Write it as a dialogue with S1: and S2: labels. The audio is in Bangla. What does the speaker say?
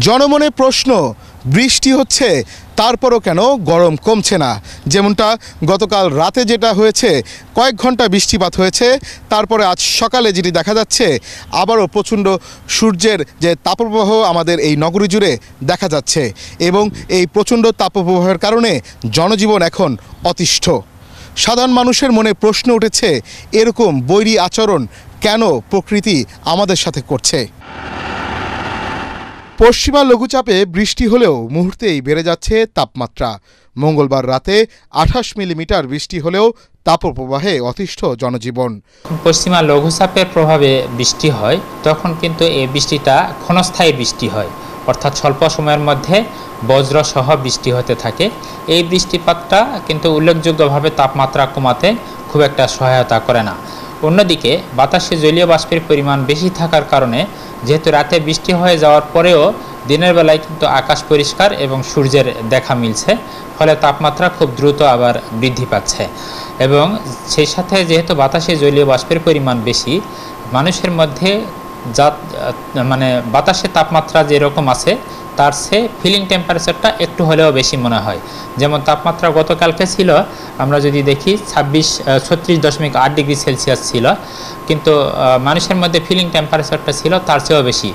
S1: জনমনে প্রশ্ন, বৃষ্টি হচ্ছে তারপরও কেন গরম কমছে না? যেমনটা গতকাল রাতে যেটা হয়েছে, কয়েক ঘন্টা বৃষ্টিপাত হয়েছে, তারপরে আজ সকালে যেটি দেখা যাচ্ছে আবারও প্রচণ্ড সূর্যের যে তাপপ্রবাহ আমাদের এই নগরী জুড়ে দেখা যাচ্ছে এবং এই প্রচণ্ড তাপপ্রবাহের কারণে জনজীবন এখন অতিষ্ঠ। সাধারণ মানুষের মনে প্রশ্ন উঠেছে, এরকম বৈরী আচরণ কেন প্রকৃতি আমাদের সাথে করছে? পশ্চিমা লঘুচাপে বৃষ্টি হলেও মুহূর্তেই বেড়ে যাচ্ছে তাপমাত্রা। মঙ্গলবার রাতে 28 মিলিমিটার বৃষ্টি হলেও তাপপ্রবাহে অতিষ্ঠ জনজীবন।
S2: পশ্চিমা লঘুচাপের প্রভাবে বৃষ্টি হয়, তখন কিন্তু এই বৃষ্টিটা ক্ষণস্থায়ী বৃষ্টি হয়, অর্থাৎ স্বল্প সময়ের মধ্যে বজ্রসহ বৃষ্টি হতে থাকে। এই বৃষ্টিপাতটা কিন্তু উল্লেখযোগ্যভাবে তাপমাত্রা কমাতে খুব একটা সহায়তা করে না। অন্যদিকে বাতাসে জলীয় বাষ্পের পরিমাণ বেশি থাকার কারণে যেহেতু রাতে বৃষ্টি হয়ে যাওয়ার পরেও দিনের বেলায় কিন্তু আকাশ পরিষ্কার এবং সূর্যের দেখা মিলছে, ফলে তাপমাত্রা খুব দ্রুত আবার বৃদ্ধি পাচ্ছে। এবং সেই সাথে যেহেতু বাতাসে জলীয় বাষ্পের পরিমাণ বেশি, মানুষের মধ্যে বাতাসের তাপমাত্রা যেরকম আছে তার চেয়ে ফিলিং টেম্পারেচারটা একটু হলেও বেশি মনে হয়। যেমন তাপমাত্রা গতকালকে ছিল, আমরা যদি দেখি 36.8 ডিগ্রি সেলসিয়াস ছিল, কিন্তু মানুষের মধ্যে ফিলিং টেম্পারেচারটা ছিল তার চেয়েও বেশি।